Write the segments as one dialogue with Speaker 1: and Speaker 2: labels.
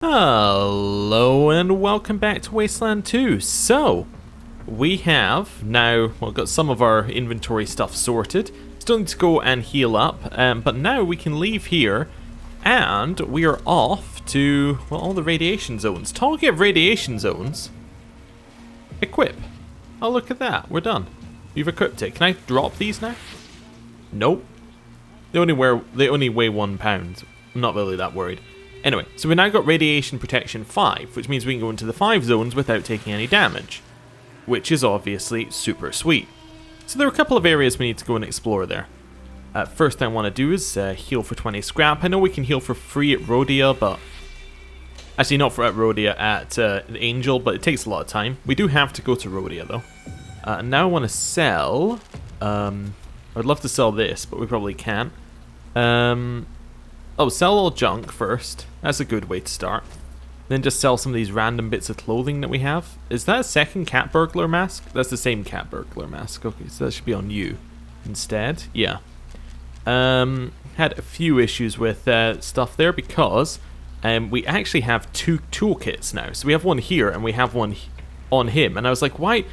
Speaker 1: Hello and welcome back to Wasteland 2. So, we have now, got some of our inventory stuff sorted. Still need to go and heal up, but now we can leave here and we are off to, all the radiation zones. Talking of radiation zones, equip. Oh, look at that, we're done. We've equipped it. Can I drop these now? Nope. They only weigh 1 pound. I'm not really that worried. Anyway, so we've now got Radiation Protection 5, which means we can go into the 5 zones without taking any damage, which is obviously super sweet. So there are a couple of areas we need to go and explore there. First thing I want to do is heal for 20 scrap. I know we can heal for free at Rhodia, but... Actually, not at Rhodia, at Angel, but it takes a lot of time. We do have to go to Rhodia, though. And now I want to sell... I'd love to sell this, but we probably can't. Oh, sell all junk first. That's a good way to start. Then just sell some of these random bits of clothing that we have. Is that a second cat burglar mask? That's the same cat burglar mask. Okay, so that should be on you instead. Yeah. Had a few issues with stuff there because we actually have 2 toolkits now. So we have one here and we have one on him. And I was like, why?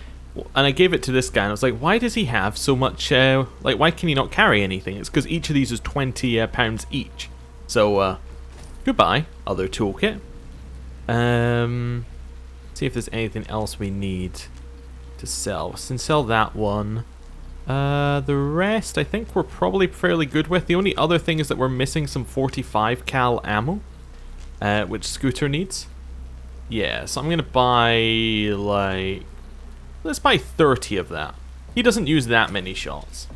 Speaker 1: And I gave it to this guy and I was like, why does he have so much, like, why can he not carry anything? It's because each of these is 20 pounds each. So, goodbye, other toolkit. See if there's anything else we need to sell. We can sell that one. The rest, I think we're probably fairly good with. The only other thing is that we're missing some 45 cal ammo, which Scooter needs. Yeah, so I'm gonna buy, like, let's buy 30 of that. He doesn't use that many shots.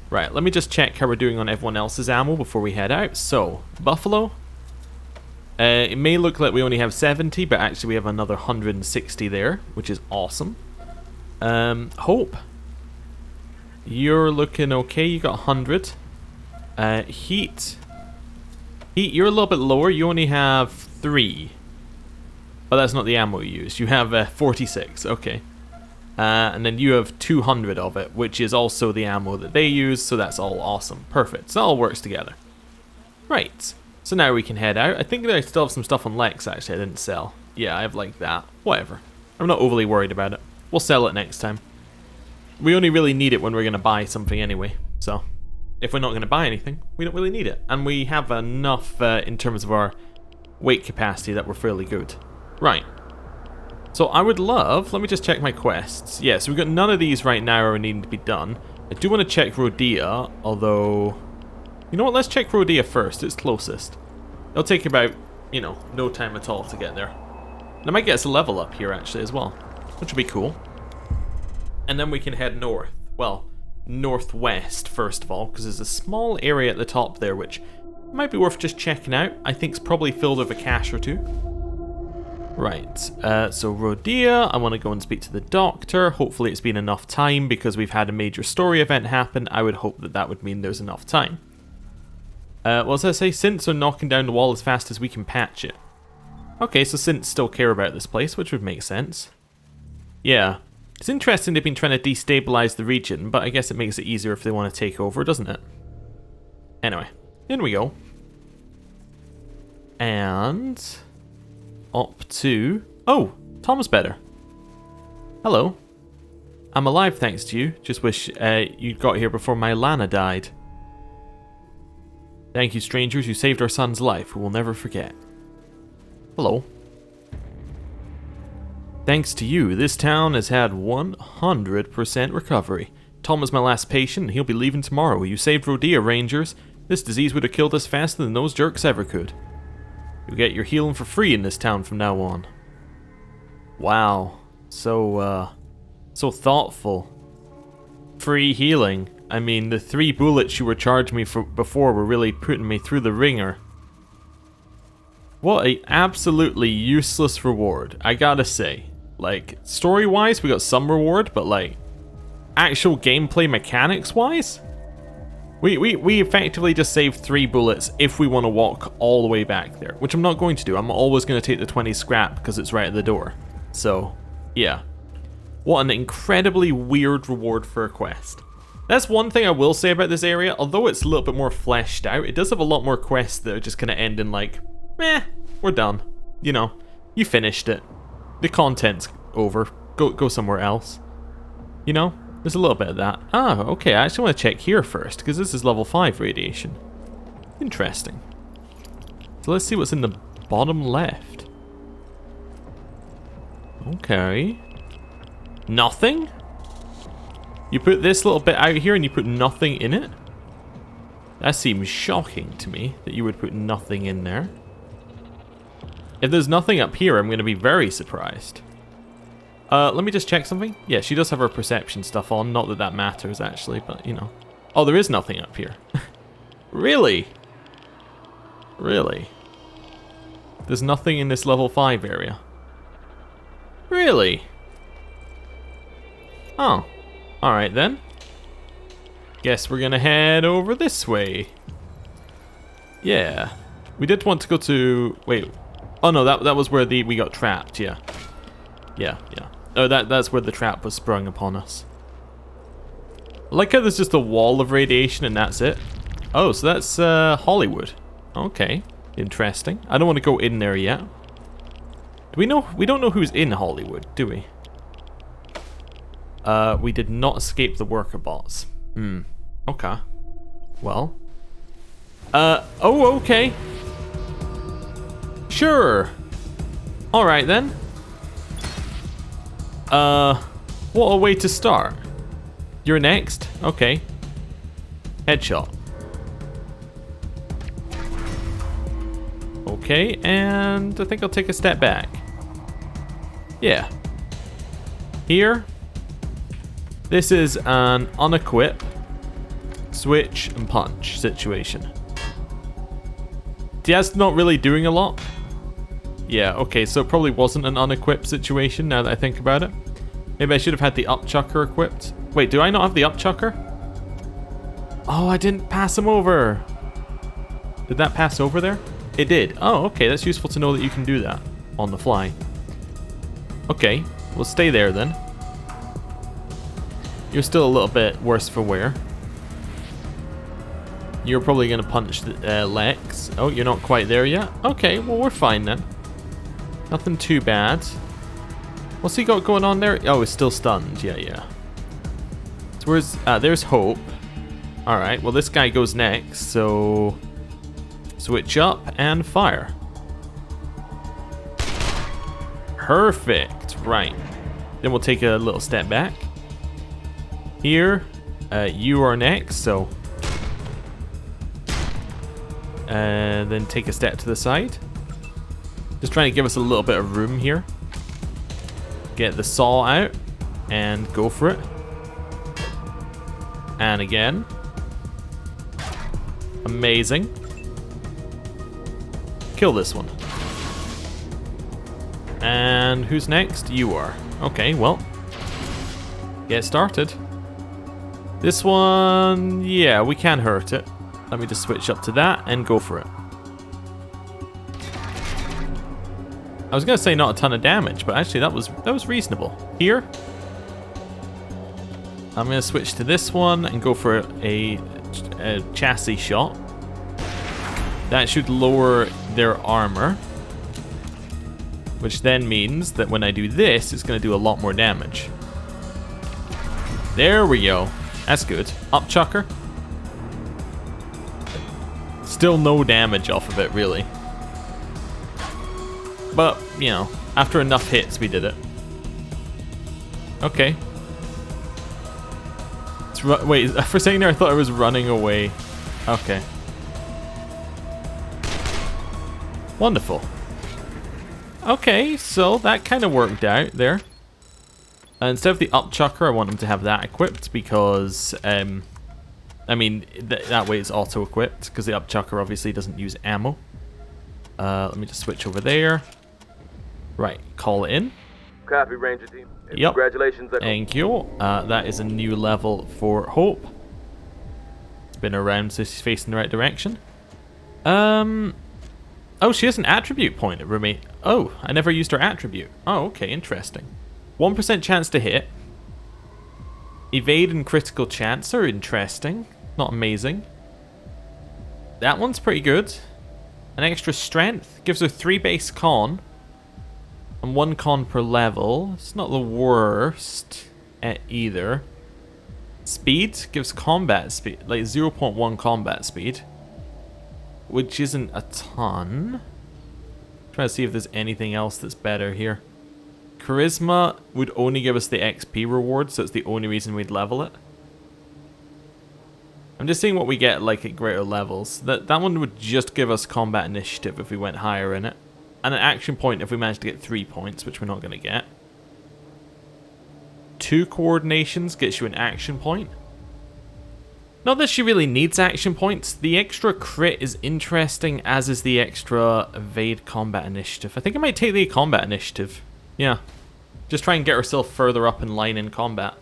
Speaker 1: Right, let me just check how we're doing on everyone else's ammo before we head out. So, Buffalo. It may look like we only have 70, but actually we have another 160 there, which is awesome. Hope. You're looking okay, you got 100. Heat. Heat, you're a little bit lower, you only have 3. But that's not the ammo you used, you have 46, okay. And then you have 200 of it, which is also the ammo that they use, so that's all awesome. Perfect, so it all works together. Right, so now we can head out. I think that I still have some stuff on Lex, actually, I didn't sell. Yeah, I have like that. Whatever. I'm not overly worried about it. We'll sell it next time. We only really need it when we're going to buy something anyway, so if we're not going to buy anything, we don't really need it. And we have enough in terms of our weight capacity that we're fairly good. Right. So I would love, let me just check my quests. Yeah, so we've got none of these right now are needing to be done. I do want to check Rhodia, although... You know what, let's check Rhodia first, it's closest. It'll take about, you know, no time at all to get there. And it might get us a level up here actually as well, which would be cool. And then we can head north. Well, northwest first of all, because there's a small area at the top there which might be worth just checking out. I think it's probably filled with a cache or two. Right, so Rhodia, I want to go and speak to the doctor. Hopefully it's been enough time because we've had a major story event happen. I would hope that that would mean there's enough time. What does that say? Synths are knocking down the wall as fast as we can patch it. Okay, so synths still care about this place, which would make sense. Yeah, it's interesting they've been trying to destabilize the region, but I guess it makes it easier if they want to take over, doesn't it? Anyway, in we go. And... up to... Oh, Tom's better. Hello. I'm alive thanks to you. Just wish you'd got here before my Lana died. Thank you, strangers. You saved our son's life. We will never forget. Hello. Thanks to you, this town has had 100% recovery. Tom is my last patient and he'll be leaving tomorrow. You saved Rhodia, Rangers. This disease would have killed us faster than those jerks ever could. You'll get your healing for free in this town from now on. Wow. So thoughtful. Free healing. I mean, the 3 bullets you were charging me for before were really putting me through the ringer. What a absolutely useless reward, I gotta say. Like, story-wise, we got some reward, but like, actual gameplay mechanics-wise? We effectively just saved 3 bullets if we want to walk all the way back there, which I'm not going to do. I'm always going to take the 20 scrap because it's right at the door. So, yeah. What an incredibly weird reward for a quest. That's one thing I will say about this area. Although it's a little bit more fleshed out, it does have a lot more quests that are just going to end in like, meh, we're done. you know, you finished it. The content's over. Go somewhere else. You know, there's a little bit of that. Ah, okay, I actually want to check here first, because this is level 5 radiation. Interesting. So let's see what's in the bottom left. Okay. Nothing? You put this little bit out here and you put nothing in it? That seems shocking to me, that you would put nothing in there. If there's nothing up here, I'm going to be very surprised. Let me just check something. Yeah, she does have her perception stuff on. Not that that matters, actually, but, you know. Oh, there is nothing up here. Really? Really? There's nothing in this level 5 area. Really? Oh. Alright then. Guess we're gonna head over this way. Yeah. We did want to go to... Wait. Oh no, that was where we got trapped, yeah. Yeah. Oh, that's where the trap was sprung upon us. I like how there's just a wall of radiation and that's it. Oh, so that's Hollywood. Okay. Interesting. I don't want to go in there yet. Do we know? We don't know who's in Hollywood, do we? We did not escape the worker bots. Okay. Well. Oh, okay. Sure. Alright then. What a way to start. You're next? Okay. Headshot. Okay, and I think I'll take a step back. Yeah. Here. This is an unequip, switch, and punch situation. That's not really doing a lot. Yeah, okay, so it probably wasn't an unequipped situation now that I think about it. Maybe I should have had the upchucker equipped. Wait, do I not have the upchucker? Oh, I didn't pass him over. Did that pass over there? It did. Oh, okay, that's useful to know that you can do that on the fly. Okay, we'll stay there then. You're still a little bit worse for wear. You're probably going to punch Lex. Oh, you're not quite there yet? Okay, well, we're fine then. Nothing too bad. What's he got going on there? Oh, he's still stunned. Yeah. So where's... there's Hope. Alright, well, this guy goes next, so... Switch up and fire. Perfect. Right. Then we'll take a little step back. Here, you are next, so... then take a step to the side. Just trying to give us a little bit of room here. Get the saw out and go for it. And again. Amazing. Kill this one. And who's next? You are. Okay, well. Get started. This one, yeah, we can hurt it. Let me just switch up to that and go for it. I was gonna say not a ton of damage, but actually that was reasonable. Here, I'm gonna switch to this one and go for a chassis shot. That should lower their armor, which then means that when I do this, it's gonna do a lot more damage. There we go. That's good. Upchucker. Still no damage off of it, really. But, you know, after enough hits, we did it. Okay. Wait, for a second there, I thought I was running away. Okay. Wonderful. Okay, so that kind of worked out there. Instead of the upchucker, I want him to have that equipped because, I mean, that way it's auto-equipped because the upchucker obviously doesn't use ammo. Let me just switch over there. Right, call it in.
Speaker 2: Copy, Ranger team.
Speaker 1: Yep.
Speaker 2: Congratulations.
Speaker 1: Thank you. That is a new level for Hope. It's been around, so she's facing the right direction. Oh, she has an attribute point. Oh, I never used her attribute. Oh, okay, interesting. 1% chance to hit. Evade and critical chance are interesting. Not amazing. That one's pretty good. An extra strength. Gives her 3 base con. And 1 con per level. It's not the worst either. Speed gives combat speed, like 0.1 combat speed, which isn't a ton. Trying to see if there's anything else that's better here. Charisma would only give us the XP reward, so it's the only reason we'd level it. I'm just seeing what we get like at greater levels. That one would just give us combat initiative if we went higher in it. And an action point if we managed to get 3 points, which we're not going to get. 2 coordinations gets you an action point. Not that she really needs action points. The extra crit is interesting, as is the extra evade combat initiative. I think I might take the combat initiative. Yeah. Just try and get herself further up in line in combat. I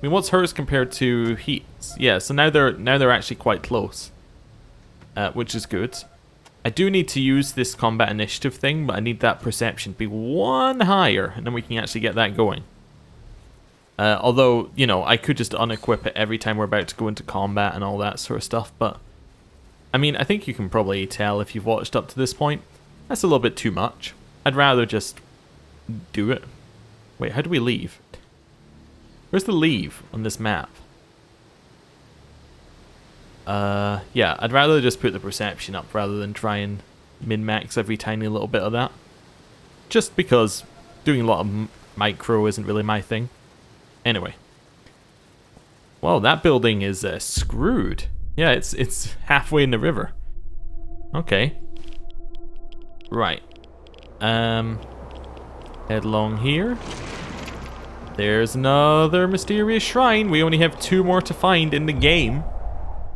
Speaker 1: mean, what's hers compared to Heat's? Yeah, so now they're actually quite close. Which is good. I do need to use this combat initiative thing, but I need that perception to be 1 higher, and then we can actually get that going. Although, you know, I could just unequip it every time we're about to go into combat and all that sort of stuff, but... I mean, I think you can probably tell if you've watched up to this point. That's a little bit too much. I'd rather just do it. Wait, how do we leave? Where's the leave on this map? Yeah, I'd rather just put the perception up rather than try and min-max every tiny little bit of that. Just because doing a lot of micro isn't really my thing. Anyway. Well, that building is screwed. Yeah, it's halfway in the river. Okay. Right. Head along here. There's another mysterious shrine. We only have 2 more to find in the game,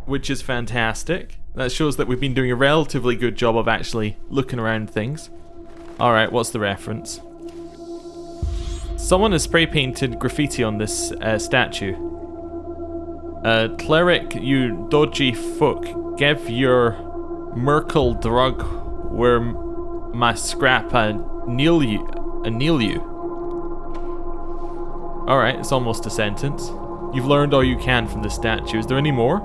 Speaker 1: which is fantastic. That shows that we've been doing a relatively good job of actually looking around things. Alright, what's the reference? Someone has spray painted graffiti on this statue. Cleric, you dodgy fuck, give your Merkel drug where my scrap kneel you. Alright, it's almost a sentence. You've learned all you can from the statue. Is there any more?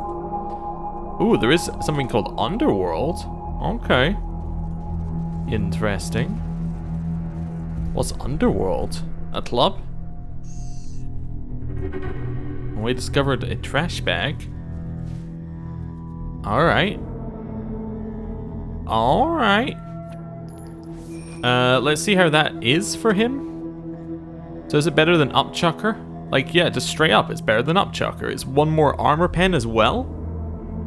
Speaker 1: Ooh, there is something called Underworld. Okay. Interesting. What's Underworld? A club? We discovered a trash bag. Alright. Alright. Let's see how that is for him. So is it better than Upchucker? Like, yeah, just straight up, it's better than Upchucker. It's 1 more armor pen as well?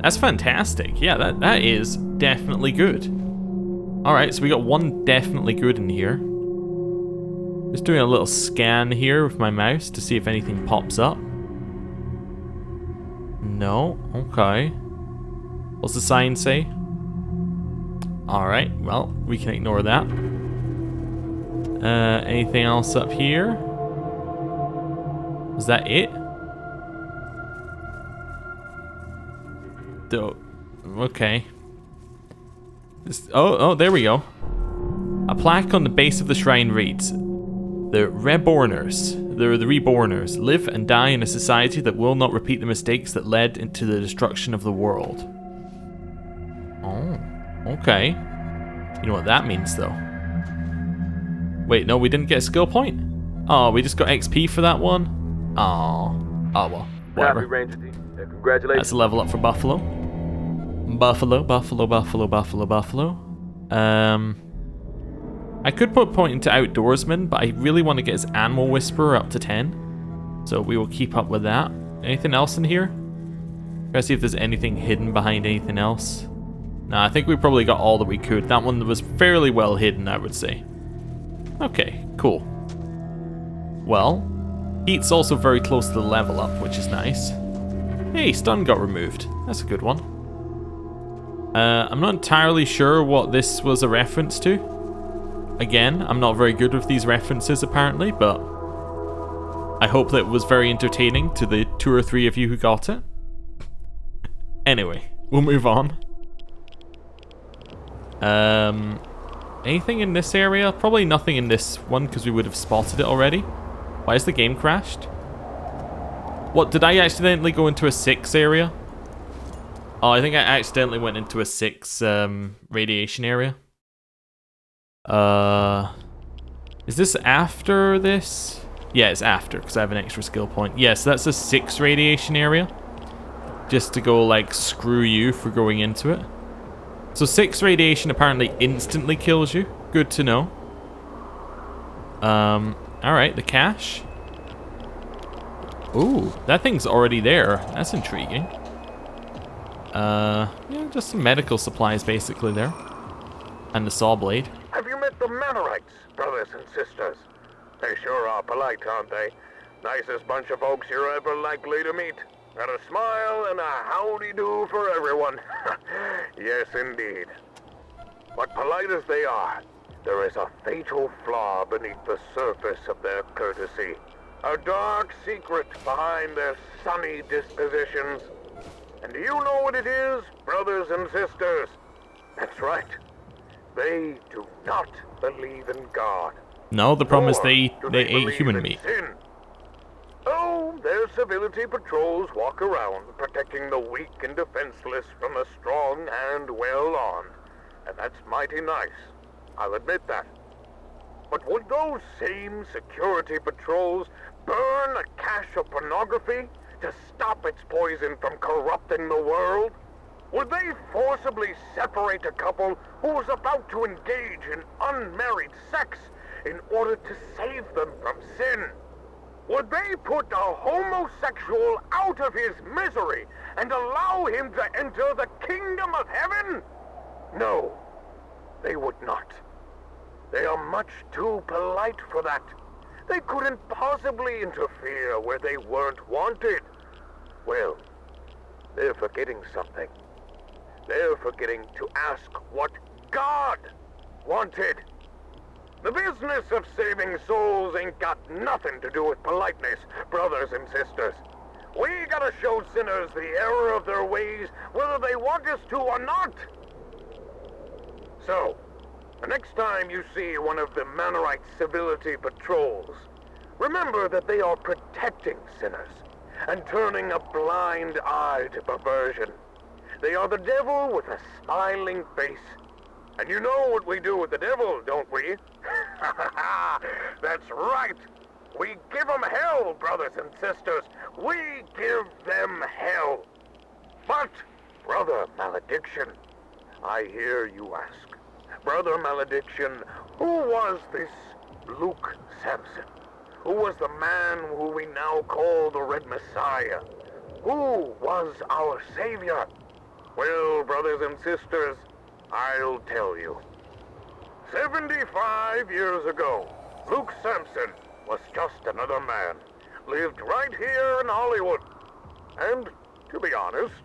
Speaker 1: That's fantastic. Yeah, that is definitely good. Alright, so we got 1 definitely good in here. Just doing a little scan here with my mouse to see if anything pops up. No, okay. What's the sign say? Alright, well, we can ignore that. Anything else up here? Is that it? Okay. Oh, there we go. A plaque on the base of the shrine reads, "The Reborners, the Reborners, live and die in a society that will not repeat the mistakes that led into the destruction of the world." Oh, okay. You know what that means, though. Wait, no, we didn't get a skill point? Oh, we just got XP for that one? Oh, well, whatever.
Speaker 2: Congratulations.
Speaker 1: That's a level up for Buffalo. Buffalo. I could put point into Outdoorsman, but I really want to get his Animal Whisperer up to 10. So we will keep up with that. Anything else in here? Try to see if there's anything hidden behind anything else. Nah, I think we probably got all that we could. That one was fairly well hidden, I would say. Okay, cool. Well, Heat's also very close to the level up, which is nice. Hey, stun got removed. That's a good one. I'm not entirely sure what this was a reference to. Again, I'm not very good with these references apparently, but I hope that it was very entertaining to the 2 or 3 of you who got it. Anyway, we'll move on. Anything in this area? Probably nothing in this one because we would have spotted it already. Why has the game crashed? What, did I accidentally go into a 6 area? Oh, I think I accidentally went into a 6 radiation area. Is this after this? Yeah, it's after, because I have an extra skill point. Yes, that's a 6 radiation area. Just to go, like, screw you for going into it. So 6 radiation apparently instantly kills you. Good to know. Alright, the cache. Ooh, that thing's already there. That's intriguing. Yeah, just some medical supplies basically there. And the saw blade.
Speaker 2: Have you met the Manorites, brothers and sisters? They sure are polite, aren't they? Nicest bunch of folks you're ever likely to meet. Got a smile and a howdy-do for everyone. Yes, indeed. But polite as they are, there is a fatal flaw beneath the surface of their courtesy. A dark secret behind their sunny dispositions. And do you know what it is, brothers and sisters? That's right. They do not believe in God.
Speaker 1: No, the problem is they ate human
Speaker 2: in
Speaker 1: meat.
Speaker 2: Sin. Oh, their civility patrols walk around, protecting the weak and defenseless from the strong and well-armed. And that's mighty nice. I'll admit that. But would those same security patrols burn a cache of pornography to stop its poison from corrupting the world? Would they forcibly separate a couple who was about to engage in unmarried sex in order to save them from sin? Would they put a homosexual out of his misery and allow him to enter the kingdom of heaven? No, they would not. They are much too polite for that. They couldn't possibly interfere where they weren't wanted. Well, they're forgetting something. They're forgetting to ask what God wanted. The business of saving souls ain't got nothing to do with politeness, brothers and sisters. We gotta show sinners the error of their ways, whether they want us to or not. So, the next time you see one of the Manorite civility patrols, remember that they are protecting sinners and turning a blind eye to perversion. They are the devil with a smiling face. And you know what we do with the devil, don't we? That's right. We give them hell, brothers and sisters. We give them hell. But, Brother Malediction, I hear you ask. Brother Malediction, who was this Luke Samson? Who was the man who we now call the Red Messiah? Who was our Savior? Well, brothers and sisters, I'll tell you. 75 years ago, Luke Samson was just another man. Lived right here in Hollywood. And, to be honest,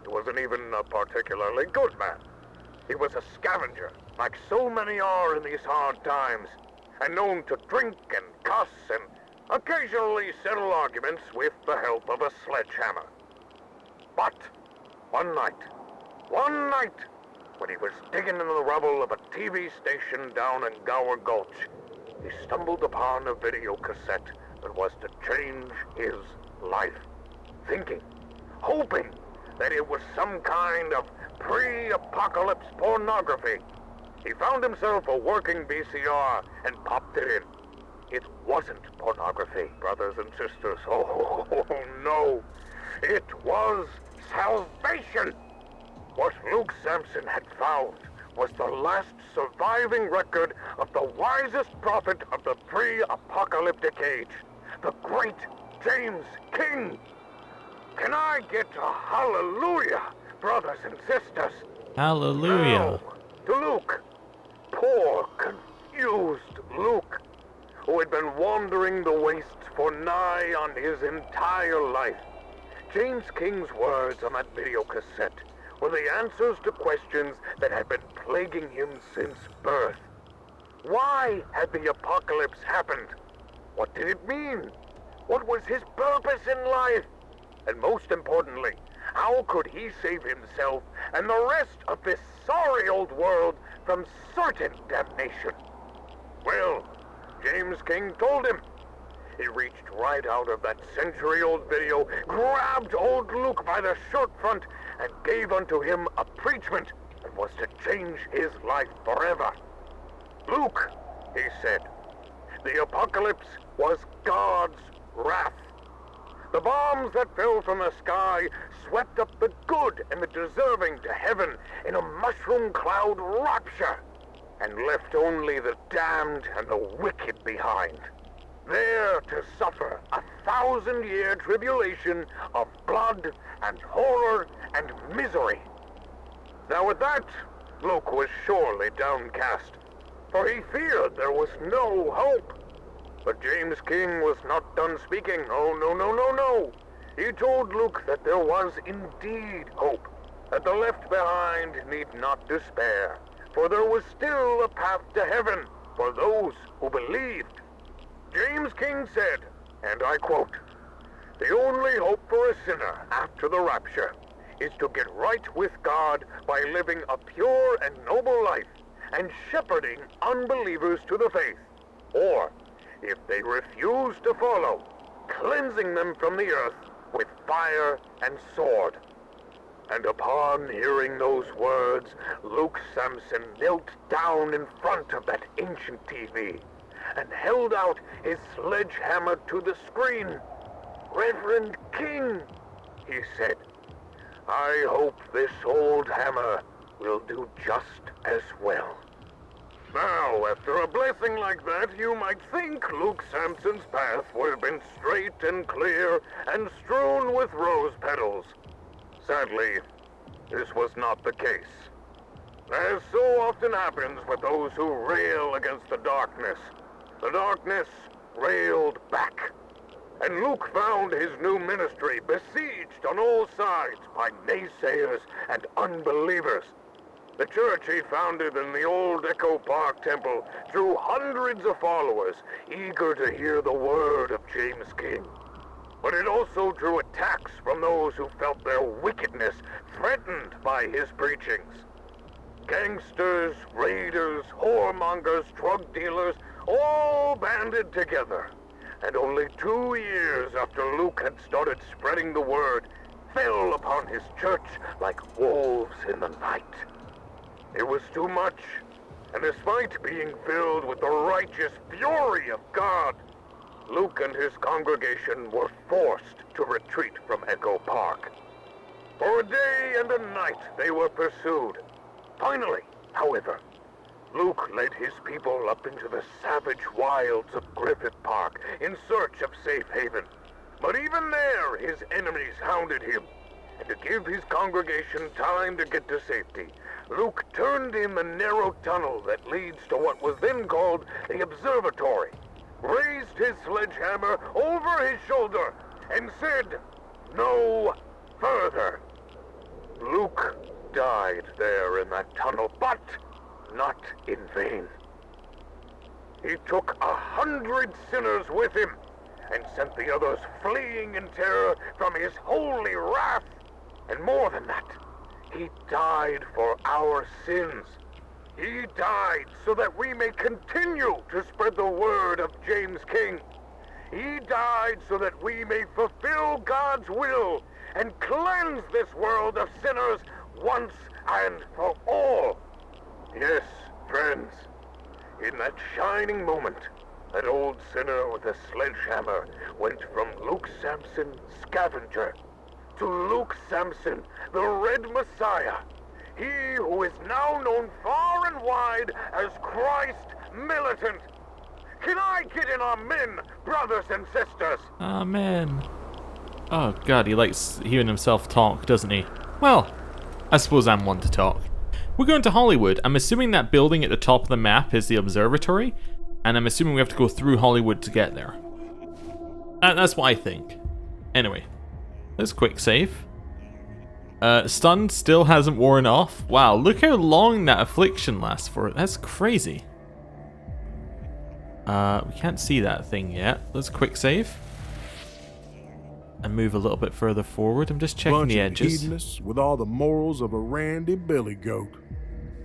Speaker 2: he wasn't even a particularly good man. He was a scavenger, like so many are in these hard times, and known to drink and cuss and occasionally settle arguments with the help of a sledgehammer. But one night, when he was digging in the rubble of a TV station down in Gower Gulch, he stumbled upon a video cassette that was to change his life. Thinking, hoping that it was some kind of pre-apocalypse pornography. He found himself a working VCR and popped it in. It wasn't pornography, brothers and sisters. Oh, no. It was salvation. What Luke Samson had found was the last surviving record of the wisest prophet of the pre-apocalyptic age, the great James King. Can I get a hallelujah, brothers and sisters?
Speaker 1: Hallelujah.
Speaker 2: Now, to Luke, poor, confused Luke, who had been wandering the wastes for nigh on his entire life. James King's words on that video cassette were the answers to questions that had been plaguing him since birth. Why had the apocalypse happened? What did it mean? What was his purpose in life? And most importantly, how could he save himself and the rest of this sorry old world from certain damnation? Well, James King told him. He reached right out of that century-old video, grabbed old Luke by the shirt front, and gave unto him a preachment that was to change his life forever. Luke, he said, The apocalypse was God's wrath. The bombs that fell from the sky swept up the good and the deserving to heaven in a mushroom cloud rapture, and left only the damned and the wicked behind, there to suffer a 1,000-year tribulation of blood and horror and misery. Now with that, Luke was surely downcast, for he feared there was no hope. But James King was not done speaking. Oh, no, no, no, no. He told Luke that there was indeed hope, that the left behind need not despair, for there was still a path to heaven for those who believed. James King said, and I quote, "The only hope for a sinner after the rapture is to get right with God by living a pure and noble life and shepherding unbelievers to the faith, or, if they refuse to follow, cleansing them from the earth with fire and sword." And upon hearing those words, Luke Sampson knelt down in front of that ancient TV and held out his sledgehammer to the screen. "Reverend King," he said, "I hope this old hammer will do just as well." Now, after a blessing like that, you might think Luke Sampson's path would have been straight and clear and strewn with rose petals. Sadly, this was not the case. As so often happens with those who rail against the darkness railed back. And Luke found his new ministry besieged on all sides by naysayers and unbelievers. The church he founded in the old Echo Park Temple drew hundreds of followers eager to hear the word of James King. But it also drew attacks from those who felt their wickedness threatened by his preachings. Gangsters, raiders, whoremongers, drug dealers, all banded together. And only 2 years after Luke had started spreading the word, fell upon his church like wolves in the night. It was too much, and despite being filled with the righteous fury of God, Luke and his congregation were forced to retreat from Echo Park. For a day and a night they were pursued. Finally, however, Luke led his people up into the savage wilds of Griffith Park in search of safe haven. But even there his enemies hounded him, and to give his congregation time to get to safety, Luke turned in the narrow tunnel that leads to what was then called the observatory, raised his sledgehammer over his shoulder, and said, "No further." Luke died there in that tunnel, but not in vain. He took 100 sinners with him and sent the others fleeing in terror from his holy wrath. And more than that, he died for our sins. He died so that we may continue to spread the word of James King. He died so that we may fulfill God's will and cleanse this world of sinners once and for all. Yes, friends, in that shining moment, that old sinner with a sledgehammer went from Luke Sampson, scavenger, to Luke Sampson, the Red Messiah, he who is now known far and wide as Christ Militant. Can I get an amen, brothers and sisters?
Speaker 1: Amen. Oh god, he likes hearing himself talk, doesn't he? Well, I suppose I'm one to talk. We're going to Hollywood. I'm assuming that building at the top of the map is the observatory, and I'm assuming we have to go through Hollywood to get there. That's what I think. Anyway, let's quick save. Stun still hasn't worn off. Wow, look how long that affliction lasts for. That's crazy. We can't see that thing yet. Let's quick save. And move a little bit further forward. I'm just checking the edges.
Speaker 3: Hedonists with all the morals of a randy billy goat.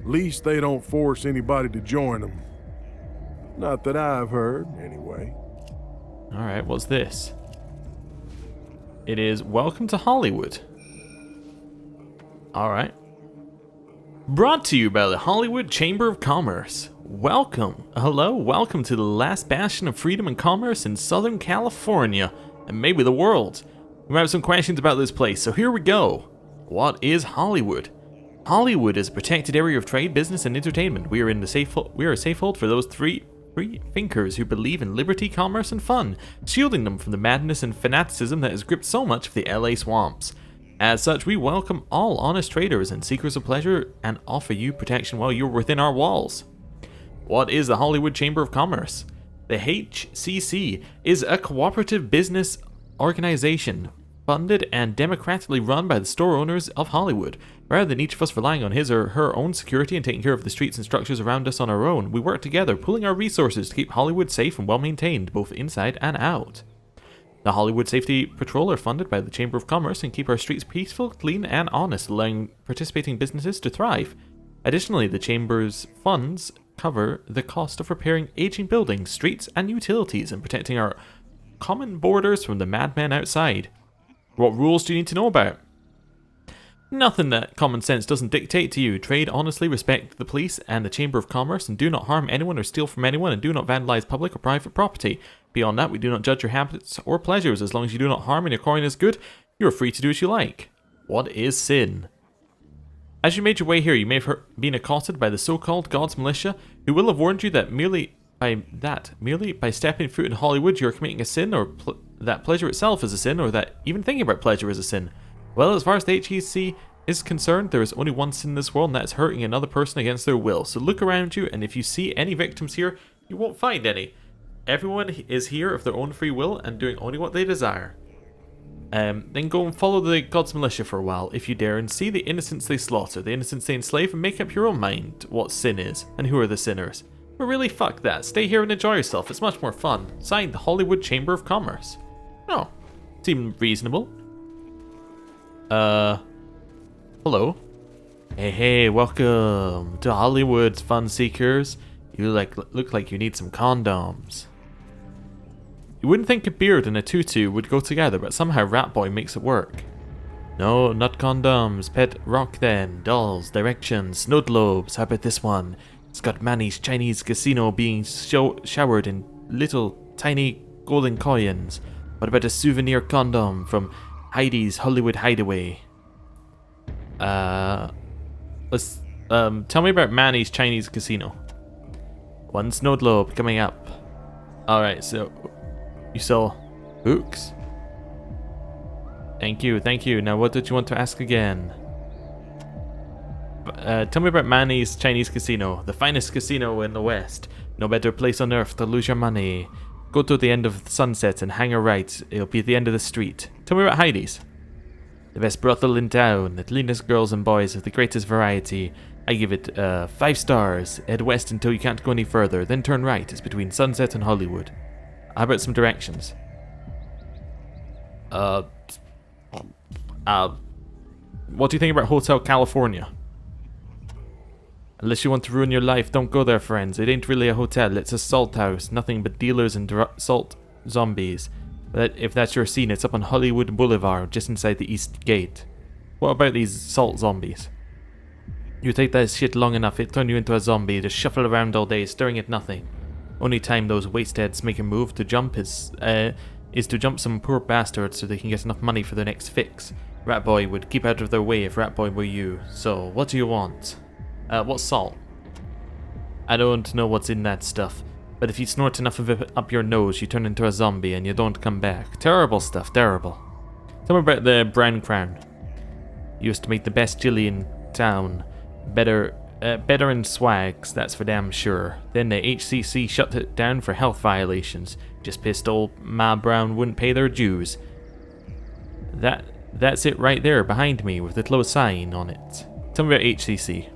Speaker 3: Least they don't force anybody to join them. Not that I've heard, anyway.
Speaker 1: Alright, what's this? It is Welcome to Hollywood. Alright. Brought to you by the Hollywood Chamber of Commerce. Welcome to the last bastion of freedom and commerce in Southern California, and maybe the world. We have some questions about this place, so here we go. What is Hollywood? Hollywood is a protected area of trade, business, and entertainment. We are a safe hold for those three thinkers who believe in liberty, commerce, and fun, shielding them from the madness and fanaticism that has gripped so much of the LA swamps. As such, we welcome all honest traders and seekers of pleasure and offer you protection while you're within our walls. What is the Hollywood Chamber of Commerce? The HCC is a cooperative business organization funded and democratically run by the store owners of Hollywood. Rather than each of us relying on his or her own security and taking care of the streets and structures around us on our own, we work together, pooling our resources to keep Hollywood safe and well maintained, both inside and out. The Hollywood Safety Patrol are funded by the Chamber of Commerce and keep our streets peaceful, clean, and honest, allowing participating businesses to thrive. Additionally, the Chamber's funds cover the cost of repairing aging buildings, streets, and utilities, and protecting our common borders from the madmen outside. What rules do you need to know about? Nothing that common sense doesn't dictate to you. Trade honestly, respect the police and the Chamber of Commerce, and do not harm anyone or steal from anyone, and do not vandalize public or private property. Beyond that, we do not judge your habits or pleasures. As long as you do not harm and your coin is good, you are free to do as you like. What is sin? As you made your way here, you may have been accosted by the so-called God's militia, who will have warned you that merely by stepping foot in Hollywood you are committing a sin, or that pleasure itself is a sin, or that even thinking about pleasure is a sin. Well, as far as the HEC is concerned, there is only one sin in this world, and that is hurting another person against their will. So look around you, and if you see any victims here, you won't find any. Everyone is here of their own free will and doing only what they desire. Then go and follow the God's militia for a while, if you dare, and see the innocents they slaughter, the innocents they enslave, and make up your own mind what sin is, and who are the sinners. But really, fuck that. Stay here and enjoy yourself. It's much more fun. Signed, the Hollywood Chamber of Commerce. Oh, seem reasonable. Hello? Hey, welcome to Hollywood's fun seekers. You look like you need some condoms. You wouldn't think a beard and a tutu would go together, but somehow Ratboy makes it work. No, not condoms. Pet rock then. Dolls, directions, snow globes. How about this one? It's got Manny's Chinese casino being showered in little tiny golden coins. What about a souvenir condom from Heidi's Hollywood Hideaway? Tell me about Manny's Chinese casino. One snow globe coming up. Alright, so you sell hooks? Thank you. Now what did you want to ask again? Tell me about Manny's Chinese casino, the finest casino in the West. No better place on earth to lose your money. Go to the end of the sunset and hang a right. It'll be at the end of the street. Tell me about Heidi's. The best brothel in town, the cleanest girls and boys of the greatest variety. I give it 5 stars. Head west until you can't go any further, then turn right. It's between Sunset and Hollywood. How about some directions? What do you think about Hotel California? Unless you want to ruin your life, don't go there, friends. It ain't really a hotel, it's a salt house. Nothing but dealers and salt zombies. But if that's your scene, it's up on Hollywood Boulevard, just inside the East Gate. What about these salt zombies? You take that shit long enough, it'll turn you into a zombie, just shuffle around all day, staring at nothing. Only time those wasteheads make a move to jump is to jump some poor bastards so they can get enough money for their next fix. Ratboy would keep out of their way if Ratboy were you. So, what do you want? What's salt? I don't know what's in that stuff, but if you snort enough of it up your nose, you turn into a zombie and you don't come back. Terrible stuff, terrible. Tell me about the Brown Crown. Used to make the best chili in town. Better in swags, that's for damn sure. Then the HCC shut it down for health violations. Just pissed old Ma Brown wouldn't pay their dues. That's it right there behind me with the closed sign on it. Tell me about HCC.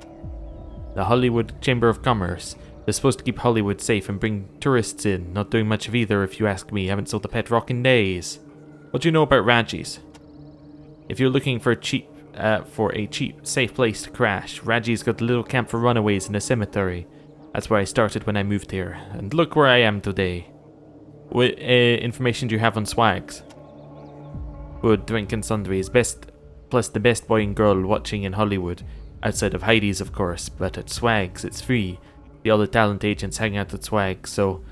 Speaker 1: The Hollywood Chamber of Commerce. They're supposed to keep Hollywood safe and bring tourists in. Not doing much of either if you ask me. Haven't sold a pet rock in days. What do you know about Raji's? If you're looking for a cheap, safe place to crash, Raji's got a little camp for runaways in a cemetery. That's where I started when I moved here. And look where I am today. What information do you have on swags? Good, drink and sundries. Plus the best boy and girl watching in Hollywood. Outside of Heidi's, of course, but at Swags, it's free. The other talent agents hang out at Swag, so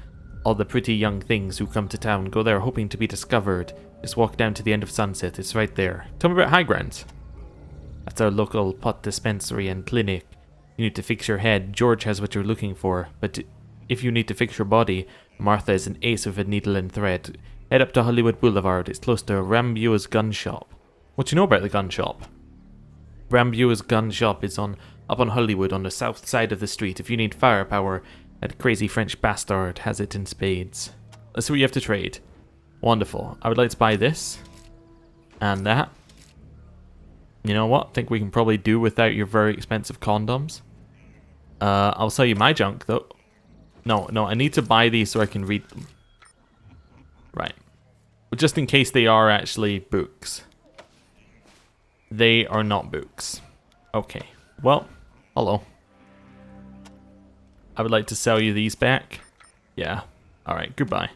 Speaker 1: all the pretty young things who come to town go there hoping to be discovered. Just walk down to the end of Sunset, it's right there. Tell me about High Ground. That's our local pot dispensary and clinic. You need to fix your head, George has what you're looking for, but if you need to fix your body, Martha is an ace with a needle and thread. Head up to Hollywood Boulevard, it's close to Rambua's gun shop. What do you know about the gun shop? Rambua's gun shop is up on Hollywood on the south side of the street. If you need firepower, that crazy French bastard has it in spades. Let's see what you have to trade. Wonderful. I would like to buy this. And that. You know what? I think we can probably do without your very expensive condoms. I'll sell you my junk, though. No, I need to buy these so I can read them. Right. But just in case they are actually books. They are not books. Okay. Well, hello. I would like to sell you these back. Yeah. Alright, goodbye.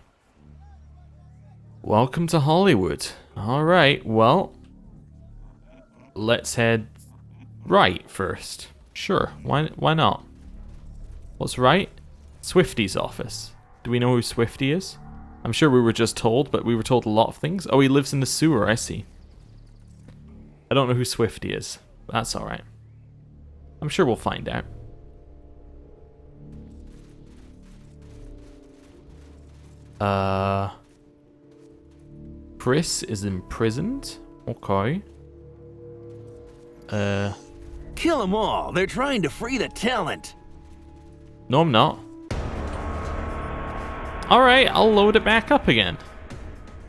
Speaker 1: Welcome to Hollywood. Alright, well, let's head right first. Sure, why not? What's right? Swifty's office. Do we know who Swifty is? I'm sure we were just told, but we were told a lot of things. Oh, he lives in the sewer, I see. I don't know who Swifty is, but that's alright. I'm sure we'll find out. Chris is imprisoned? Okay.
Speaker 4: Kill them all. They're trying to free the talent.
Speaker 1: No, I'm not. Alright, I'll load it back up again.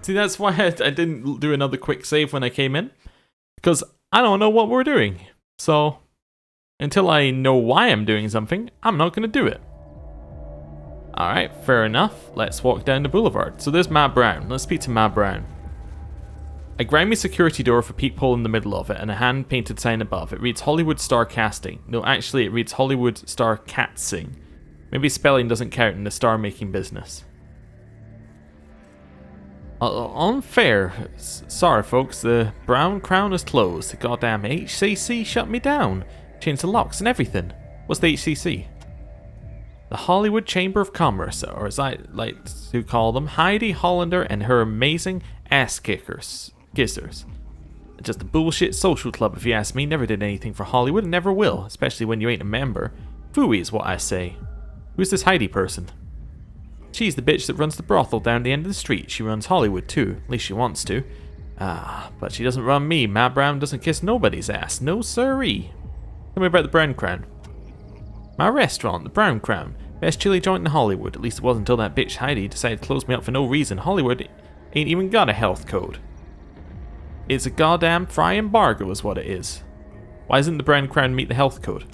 Speaker 1: See, that's why I didn't do another quick save when I came in. Because I don't know what we're doing. So, until I know why I'm doing something, I'm not going to do it. Alright, fair enough. Let's walk down the boulevard. So there's Matt Brown. Let's speak to Matt Brown. A grimy security door with a peephole in the middle of it and a hand-painted sign above. It reads Hollywood Star Casting. No, actually, it reads Hollywood Star Catsing. Maybe spelling doesn't count in the star-making business. Unfair. Sorry, folks. The Brown Crown is closed. The goddamn HCC shut me down. Changed the locks and everything. What's the HCC? The Hollywood Chamber of Commerce, or as I like to call them, Heidi Hollander and her amazing ass-kissers. Just a bullshit social club if you ask me. Never did anything for Hollywood and never will, especially when you ain't a member. Phooey is what I say. Who's this Heidi person? She's the bitch that runs the brothel down the end of the street. She runs Hollywood too, at least she wants to. But she doesn't run me. Matt Brown doesn't kiss nobody's ass. No siree. Tell me about the Brown Crown. My restaurant, the Brown Crown. Best chili joint in Hollywood. At least it was until that bitch Heidi decided to close me up for no reason. Hollywood ain't even got a health code. It's a goddamn fry embargo is what it is. Why doesn't the Brown Crown meet the health code?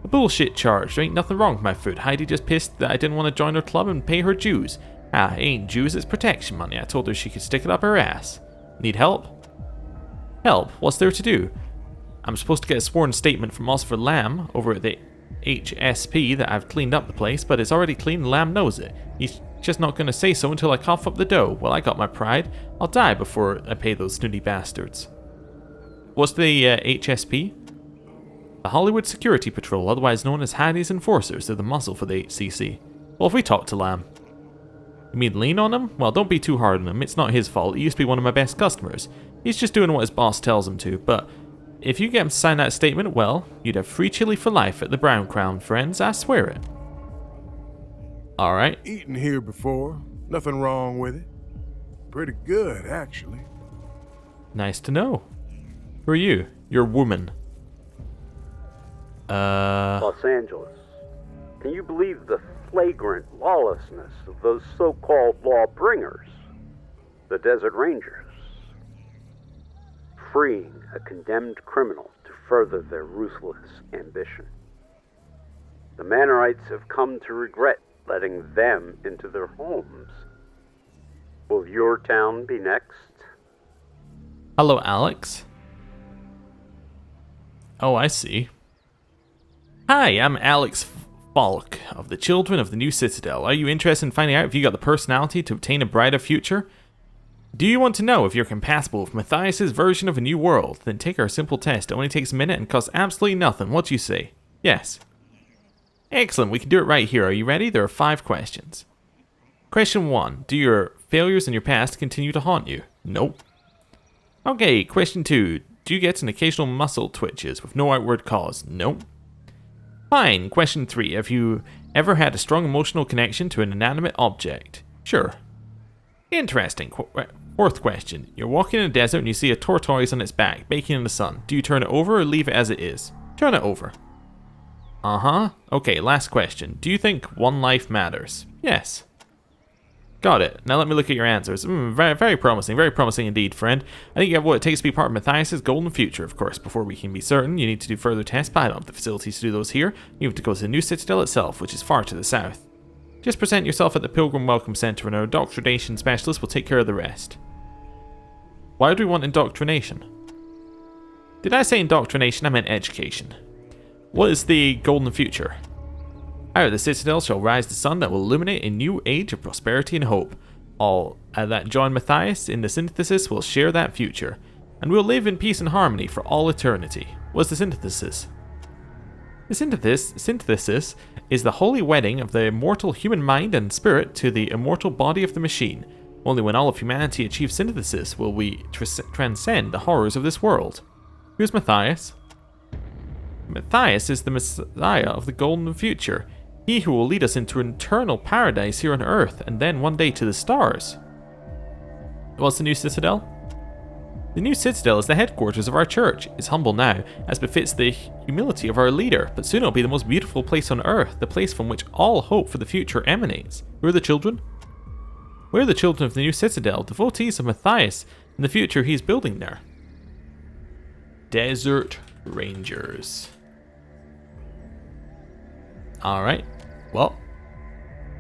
Speaker 1: A bullshit charge. There ain't nothing wrong with my food. Heidi just pissed that I didn't want to join her club and pay her dues. It ain't dues, it's protection money. I told her she could stick it up her ass. Need help? Help? What's there to do? I'm supposed to get a sworn statement from Oscar Lamb over at the HSP that I've cleaned up the place, but it's already clean and Lamb knows it. He's just not going to say so until I cough up the dough. Well, I got my pride. I'll die before I pay those snooty bastards. What's the HSP? The Hollywood Security Patrol, otherwise known as Heidi's Enforcers. They're the muscle for the HCC. Well, if we talk to Lamb. You mean lean on him? Well, don't be too hard on him. It's not his fault. He used to be one of my best customers. He's just doing what his boss tells him to, but if you get him to sign that statement, well, you'd have free chili for life at the Brown Crown, friends. I swear it. Alright.
Speaker 3: Eaten here before. Nothing wrong with it. Pretty good, actually.
Speaker 1: Nice to know. Who are you? You're a woman.
Speaker 5: Los Angeles. Can you believe the flagrant lawlessness of those so-called law bringers? The Desert Rangers. Freeing a condemned criminal to further their ruthless ambition. The Manorites have come to regret letting them into their homes. Will your town be next?
Speaker 1: Hello, Alex. Oh, I see. Hi, I'm Alex Falk of the Children of the New Citadel. Are you interested in finding out if you got the personality to obtain a brighter future? Do you want to know if you're compatible with Matthias's version of a new world? Then take our simple test. It only takes a minute and costs absolutely nothing. What do you say? Yes. Excellent, we can do it right here. Are you ready? There are 5 questions. Question 1. Do your failures in your past continue to haunt you? Nope. Okay, question 2. Do you get an occasional muscle twitches with no outward cause? Nope. Fine. Question 3. Have you ever had a strong emotional connection to an inanimate object? Sure. Interesting. 4th question. You're walking in a desert and you see a tortoise on its back, baking in the sun. Do you turn it over or leave it as it is? Turn it over. Uh-huh. Okay, last question. Do you think one life matters? Yes. Got it. Now let me look at your answers. Very promising indeed, friend. I think you have what it takes to be part of Matthias's golden future. Of course, before we can be certain, you need to do further tests, but I don't have the facilities to do those here. You have to go to the new citadel itself, which is far to the south. Just present yourself at the Pilgrim Welcome Center and our indoctrination specialist will take care of the rest. Why do we want indoctrination? Did I say indoctrination? I meant education. What is the golden future? Out of the citadel shall rise the sun that will illuminate a new age of prosperity and hope. All that join Matthias in the synthesis will share that future, and we'll live in peace and harmony for all eternity. What's the synthesis? The synthesis is the holy wedding of the immortal human mind and spirit to the immortal body of the machine. Only when all of humanity achieves synthesis will we transcend the horrors of this world. Who's Matthias? Matthias is the Messiah of the golden future. He who will lead us into an eternal paradise here on Earth, and then one day to the stars. What's the new citadel? The new citadel is the headquarters of our church. It's humble now, as befits the humility of our leader, but soon it'll be the most beautiful place on Earth, the place from which all hope for the future emanates. Who are the children? We're the children of the new citadel, devotees of Matthias, and the future he's building there. Desert Rangers. Alright. Well,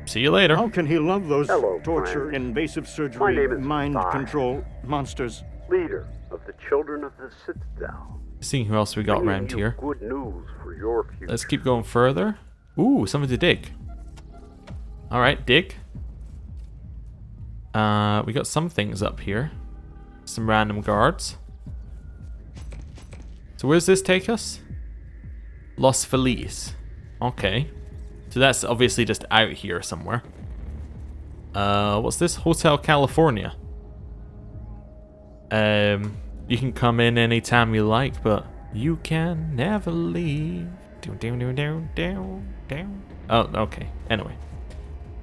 Speaker 1: see you later.
Speaker 6: How can he love those
Speaker 5: Hello,
Speaker 6: torture,
Speaker 5: friend.
Speaker 6: invasive
Speaker 5: My
Speaker 6: surgery,
Speaker 5: name is
Speaker 6: mind
Speaker 5: Vi.
Speaker 6: control monsters?
Speaker 5: Leader of the Children of the Citadel.
Speaker 1: Seeing who else we got
Speaker 5: Bringing
Speaker 1: around
Speaker 5: you
Speaker 1: here.
Speaker 5: Good news for your future.
Speaker 1: Let's keep going further. Ooh, something to dig. Alright, dig. We got some things up here. Some random guards. So where's this take us? Los Feliz. Okay. So that's obviously just out here somewhere. What's this? Hotel California. You can come in anytime you like, but you can never leave. Oh, okay. Anyway.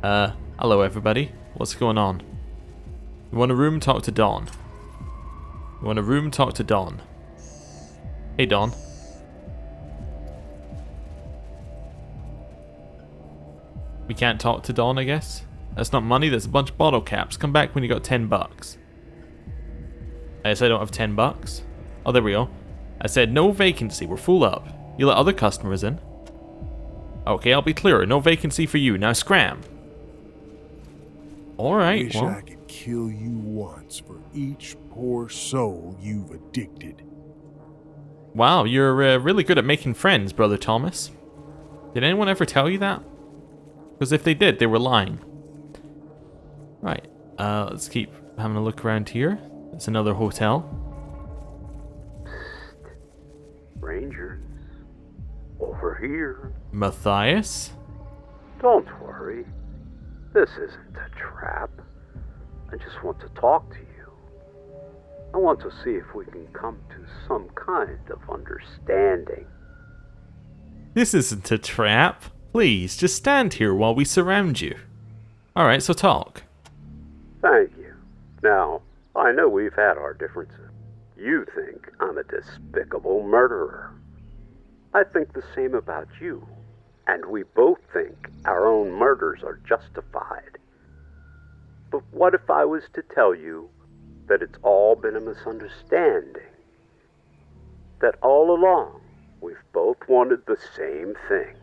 Speaker 1: Hello everybody. What's going on? You want a room? Talk to Dawn. You want a room? Talk to Dawn. Hey, Dawn. We can't talk to Dawn, I guess? That's not money, that's a bunch of bottle caps. Come back when you got 10 bucks. I said I don't have 10 bucks. Oh, there we go. I said no vacancy, we're full up. You let other customers in? Okay, I'll be clearer. No vacancy for you. Now scram. Alright,
Speaker 3: Wish
Speaker 1: well.
Speaker 3: I could kill you once for each poor soul you've addicted.
Speaker 1: Wow, you're really good at making friends, Brother Thomas. Did anyone ever tell you that? Because if they did, they were lying. Right, let's keep having a look around here. It's another hotel.
Speaker 5: Rangers, over here.
Speaker 1: Matthias?
Speaker 5: Don't worry. This isn't a trap. I just want to talk to you. I want to see if we can come to some kind of understanding.
Speaker 1: This isn't a trap. Please, just stand here while we surround you. Alright, so talk.
Speaker 5: Thank you. Now, I know we've had our differences. You think I'm a despicable murderer. I think the same about you. And we both think our own murders are justified. But what if I was to tell you that it's all been a misunderstanding? That all along, we've both wanted the same thing.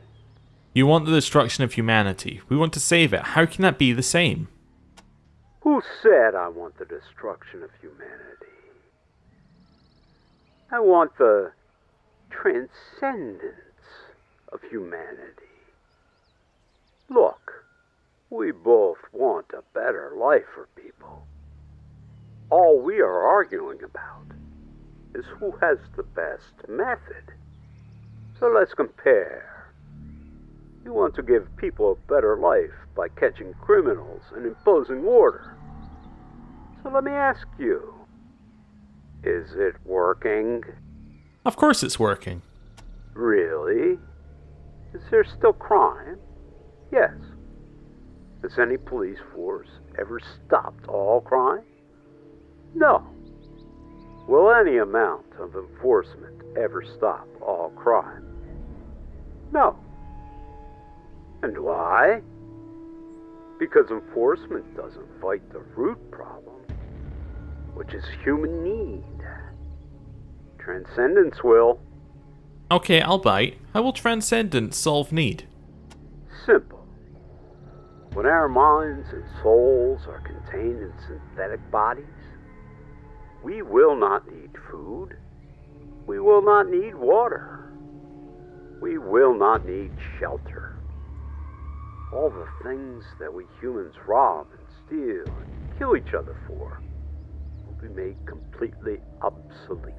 Speaker 1: You want the destruction of humanity. We want to save it. How can that be the same?
Speaker 5: Who said I want the destruction of humanity? I want the transcendence of humanity. Look, we both want a better life for people. All we are arguing about is who has the best method. So let's compare. You want to give people a better life by catching criminals and imposing order. So let me ask you, is it working?
Speaker 1: Of course it's working.
Speaker 5: Really? Is there still crime? Yes. Has any police force ever stopped all crime? No. Will any amount of enforcement ever stop all crime? No. And why? Because enforcement doesn't fight the root problem, which is human need. Transcendence will.
Speaker 1: Okay, I'll bite. How will transcendence solve need?
Speaker 5: Simple. When our minds and souls are contained in synthetic bodies, we will not need food. We will not need water. We will not need shelter. All the things that we humans rob and steal and kill each other for will be made completely obsolete.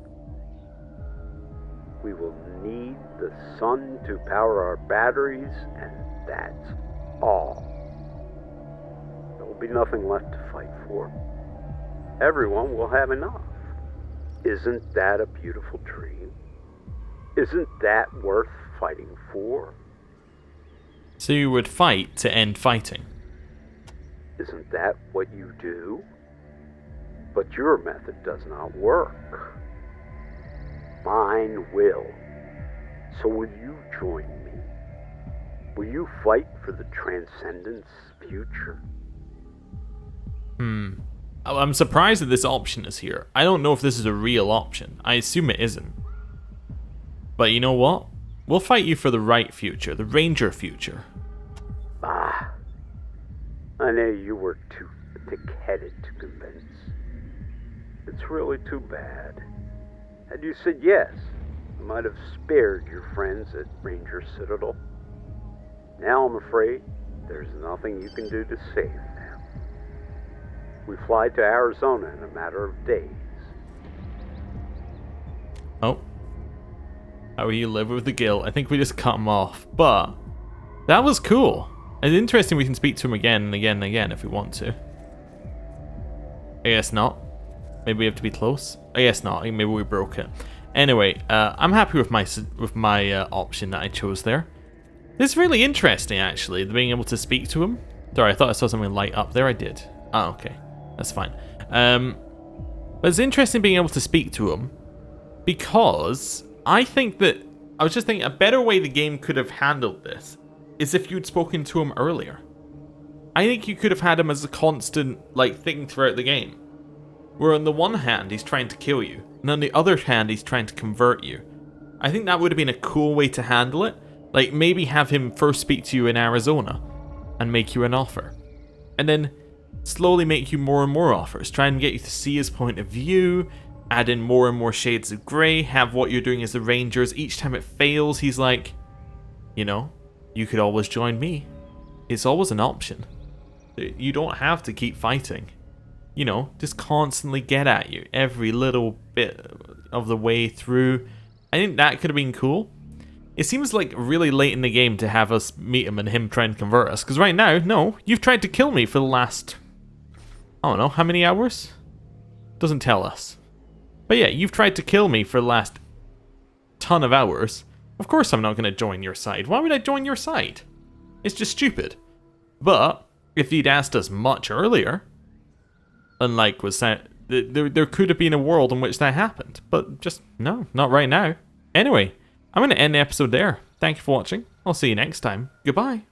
Speaker 5: We will need the sun to power our batteries, and that's all. There will be nothing left to fight for. Everyone will have enough. Isn't that a beautiful dream? Isn't that worth fighting for?
Speaker 1: So you would fight to end fighting?
Speaker 5: Isn't that what you do? But your method does not work. Mine will. So will you join me? Will you fight for the Transcendence future?
Speaker 1: I'm surprised that this option is here. I don't know if this is a real option. I assume it isn't. But you know what? We'll fight you for the right future, the Ranger future.
Speaker 5: Ah, I knew you were too thick-headed to convince. It's really too bad. Had you said yes, I might have spared your friends at Ranger Citadel. Now I'm afraid there's nothing you can do to save them. We fly to Arizona in a matter of days.
Speaker 1: Oh. How will you live with the guilt? I think we just cut him off. But that was cool. It's interesting we can speak to him again and again and again if we want to. I guess not. Maybe we have to be close. I guess not. Maybe we broke it. Anyway, I'm happy with my option that I chose there. It's really interesting, actually, being able to speak to him. Sorry, I thought I saw something light up there. I did. Oh, okay. That's fine. But it's interesting being able to speak to him because I think that I was just thinking a better way the game could have handled this is if you'd spoken to him earlier. I think you could have had him as a constant thing throughout the game. Where on the one hand he's trying to kill you, and on the other hand he's trying to convert you. I think that would have been a cool way to handle it. Like maybe have him first speak to you in Arizona and make you an offer. And then slowly make you more and more offers. Try and get you to see his point of view, add in more and more shades of grey, have what you're doing as the Rangers. Each time it fails, he's like, you know, you could always join me. It's always an option. You don't have to keep fighting. You know, just constantly get at you every little bit of the way through. I think that could have been cool. It seems like really late in the game to have us meet him and him try and convert us. Because right now, no, you've tried to kill me for the last, I don't know, how many hours? Doesn't tell us. But yeah, you've tried to kill me for the last ton of hours. Of course I'm not going to join your side. Why would I join your side? It's just stupid. But if he'd asked us much earlier, unlike was that, there could have been a world in which that happened. But just, no, not right now. Anyway, I'm going to end the episode there. Thank you for watching. I'll see you next time. Goodbye.